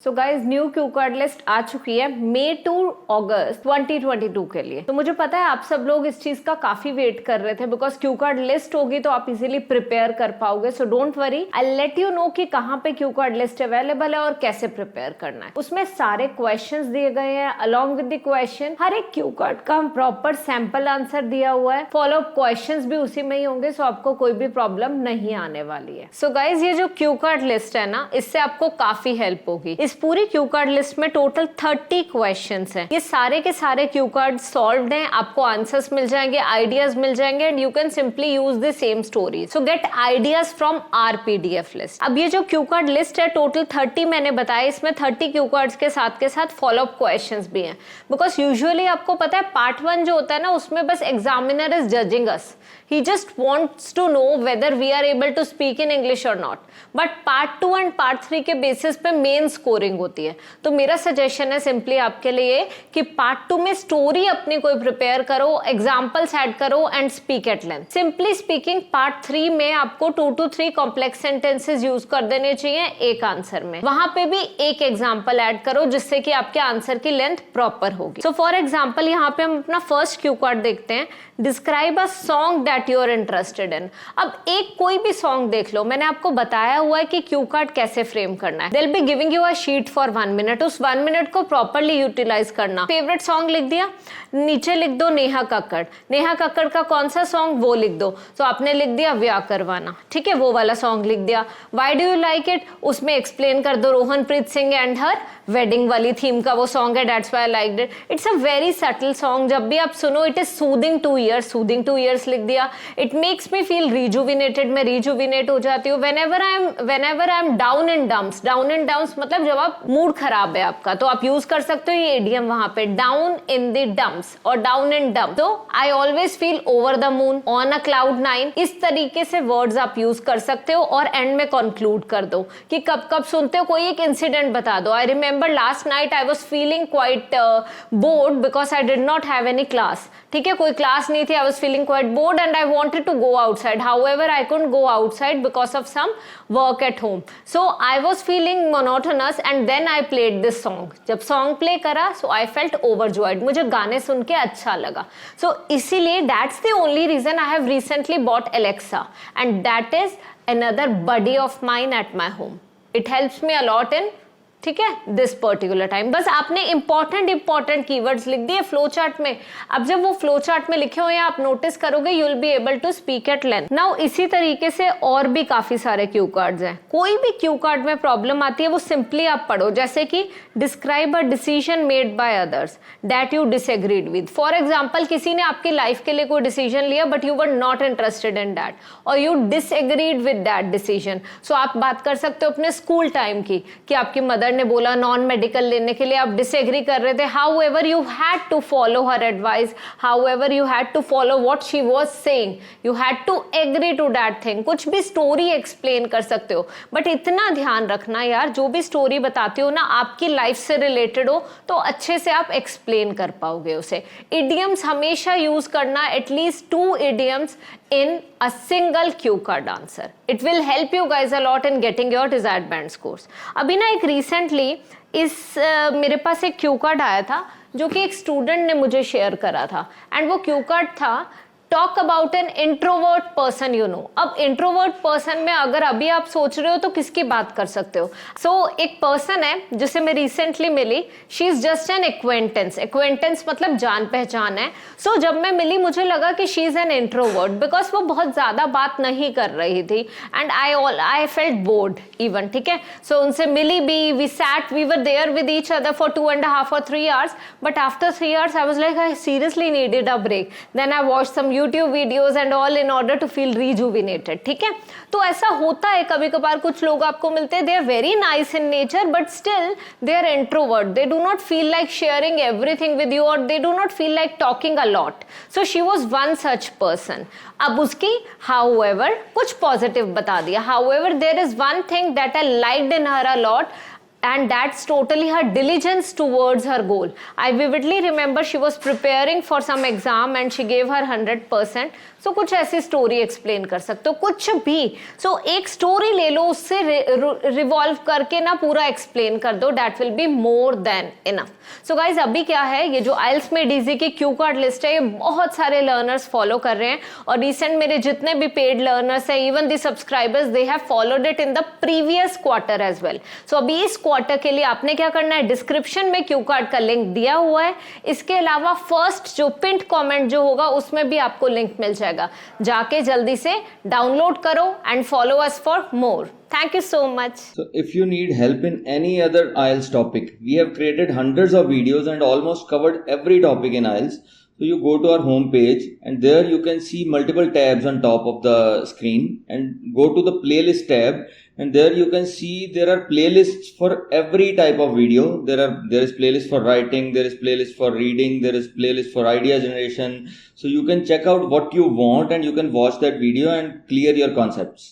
सो guys new cue card list आ चुकी है मई टू अगस्त 2022 के लिए। तो मुझे पता है आप सब लोग इस चीज का काफी वेट कर रहे थे बिकॉज क्यू कार्ड लिस्ट होगी तो आप इजीली प्रिपेयर कर पाओगे। So don't worry, I let you know कि कहाँ पे क्यू कार्ड लिस्ट अवेलेबल है और कैसे प्रिपेयर करना है। उसमें सारे क्वेश्चंस दिए गए हैं अलॉन्ग विद द क्वेश्चन। हर एक क्यू कार्ड का प्रॉपर सैंपल आंसर दिया हुआ है। फॉलो अप क्वेश्चंस भी उसी में ही होंगे, सो आपको कोई भी प्रॉब्लम नहीं आने वाली है। सो गाइज ये जो क्यू कार्ड लिस्ट है ना, इससे आपको काफी हेल्प होगी। इस पूरी क्यू कार्ड लिस्ट में टोटल 30 क्वेश्चंस हैं। ये सारे के सारे क्यू कार्ड सॉल्व्ड हैं, आपको आंसर्स मिल जाएंगे, आइडियाज मिल जाएंगे and you can simply use the same story. So get ideas from our PDF list. अब ये जो क्यू कार्ड लिस्ट है टोटल 30 मैंने बताया, इसमें 30 क्यू कार्ड्स के साथ फॉलो अप क्वेश्चंस भी हैं। बिकॉज यूजुअली आपको पता है पार्ट 1 जो होता है ना, उसमें बस examiner is judging us, he just wants to know whether we are able to speak in English or not. But part 2 and part 3 के बेसिस पे मेन स्कोरिंग होती है। तो मेरा सजेशन है सिंपली आपके लिए कि पार्ट 2 में स्टोरी अपनी कोई प्रिपेयर करो, एग्जाम्पल्स ऐड करो and speak at length. Simply speaking part 3 में आपको 2 to 3 कॉम्प्लेक्स सेंटेंसेस यूज कर देने चाहिए एक आंसर में। वहां पे भी एक एग्जाम्पल ऐड करो जिससे कि आपके आंसर की लेंथ प्रॉपर होगी। सो फॉर एग्जाम्पल यहाँ पे हम अपना फर्स्ट क्यू कार्ड देखते हैं, describe a song that you are interested in. अब एक कोई भी सॉन्ग देख लो, मैंने आपको बताया हुआ है कि क्यू कार्ड कैसे फ्रेम करना है। They'll be giving you a sheet for 1 minute, उस 1 मिनट को प्रॉपरली यूटिलाइज करना। फेवरेट सॉन्ग लिख दिया, नीचे लिख दो नेहा कक्कड़। नेहा कक्कड़ का कौन सा सॉन्ग वो लिख दो। तो आपने लिख दिया व्याह करवाना, ठीक है, वो वाला सॉन्ग लिख दिया। Why do you like it, उसमें एक्सप्लेन कर दो Rohanpreet Singh and her wedding वाली थीम का वो सॉन्ग है, that's why I liked it. It's a very subtle song, जब भी आप सुनो it is soothing two years लिख दिया। It makes me feel rejuvenated, मैं रिजुविनेट हो जाती हूँ। whenever I am down in dumps मतलब जब आप मूड खराब है आपका, तो आप यूज कर सकते हो ये इडियम वहां पे, डाउन इन द डम्प्स और डाउन इन डम्प। तो I always feel over the moon, on a cloud 9, इस तरीके से वर्ड्स आप यूज कर सकते हो और एंड में कंक्लूड कर दो कि कब कब सुनते हो। कोई एक इंसिडेंट बता दो। I remember last night I was feeling quite bored because I did not have any class, ठीक है, कोई क्लास नहीं थी। I was feeling quite bored and I wanted to go outside, however I couldn't go outside because of some work at home. So I was feeling monotonous and then I played this song. जब song play करा so I felt overjoyed, मुझे गाने सुन के अच्छा लगा। So इसीलिए that's the only reason I have recently bought Alexa and that is another buddy of mine at my home. It helps me a lot in, ठीक है, this particular time. बस आपने इंपॉर्टेंट कीवर्ड्स लिख दिए फ्लो चार्ट में। अब जब वो फ्लो चार्ट में लिखे हुए हैं आप नोटिस करोगे, you will be able to speak at length. Now इसी तरीके से और भी काफी सारे क्यू कार्ड्स हैं। कोई भी क्यू कार्ड में प्रॉब्लम आती है वो सिंपली आप पढ़ो, जैसे कि describe a decision made by others that you disagreed with. For example, किसी ने आपकी लाइफ के लिए कोई डिसीजन लिया but you were not interested in that और you disagreed with that decision. So आप बात कर सकते हो अपने स्कूल टाइम की कि आपकी मदर ने बोला नॉन मेडिकल लेने के लिए, आप डिसएग्री कर रहे थे। However you had to follow her advice, however you had to follow what she was saying, you had to agree to that thing. कुछ भी स्टोरी एक्सप्लेन कर सकते हो, बट इतना ध्यान रखना यार, जो भी स्टोरी बताती हो ना आपकी लाइफ से रिलेटेड हो तो अच्छे से आप एक्सप्लेन कर पाओगे उसे। इडियम्स हमेशा यूज करना, at least 2 idioms in a single cue card answer. It will help you guys a lot in getting your desired band scores. अभी ना एक recently मेरे पास एक क्यू कार्ड आया था जो कि एक स्टूडेंट ने मुझे शेयर करा था एंड वो क्यू कार्ड था talk about an introvert person you know. अब इंट्रोवर्ट पर्सन में अगर अभी आप सोच रहे हो तो किसकी बात कर सकते हो। सो एक पर्सन है जिसे मैं रिसेंटली मिली, she is just an acquaintance मतलब जान पहचान है। सो जब मैं मिली मुझे लगा कि she is an introvert because वो बहुत ज्यादा बात नहीं कर रही थी and I felt bored even, ठीक है। सो उनसे मिली भी, we were there with each other for 2.5 or 3 hours, but after 3 hours I was like I seriously needed a break. Then I watch some YouTube videos and all in order to feel rejuvenated, ठीक है। तो ऐसा होता है कभी कभार, कुछ लोग आपको मिलते हैं, they are very nice in nature but still they are introvert, they do not feel like sharing everything with you or they do not feel like talking a lot. So she was one such person. अब उसकी however कुछ positive बता दिया, however there is one thing that I liked in her a lot, and that's totally her diligence towards her goal. I vividly remember she was preparing for some exam and she gave her 100%. So कुछ ऐसी story explain कर सकते हो, कुछ भी. So एक story ले लो, उससे रिवॉल्व करके ना पूरा एक्सप्लेन कर दो, that will be more than enough. So guys अभी क्या है, ये जो आइल्स में डीजी की क्यू कार्ड लिस्ट है, ये बहुत सारे लर्नर्स फॉलो कर रहे हैं और रिसेंट मेरे जितने भी पेड लर्नर्स हैं, even the subscribers, they have followed it in the previous quarter as well. So अभी इस क्वार्टर के लिए आपने क्या करना है, डिस्क्रिप्शन में क्यू कार्ड का लिंक दिया हुआ है. इसके अलावा फर्स्ट जो पिंड कमेंट जो होगा उसमें भी आपको लिंक मिल जाएगा, जाके जल्दी से डाउनलोड करो and follow us for more. Thank you so much. So if you need help in any other IELTS topic, we have created hundreds of videos and almost covered every topic in IELTS. So you go to our home page and there you can see multiple tabs on top of the screen, and go to the playlist tab, and there you can see there are playlists for every type of video. There is playlist for writing, there is playlist for reading, there is playlist for idea generation. So you can check out what you want and you can watch that video and clear your concepts.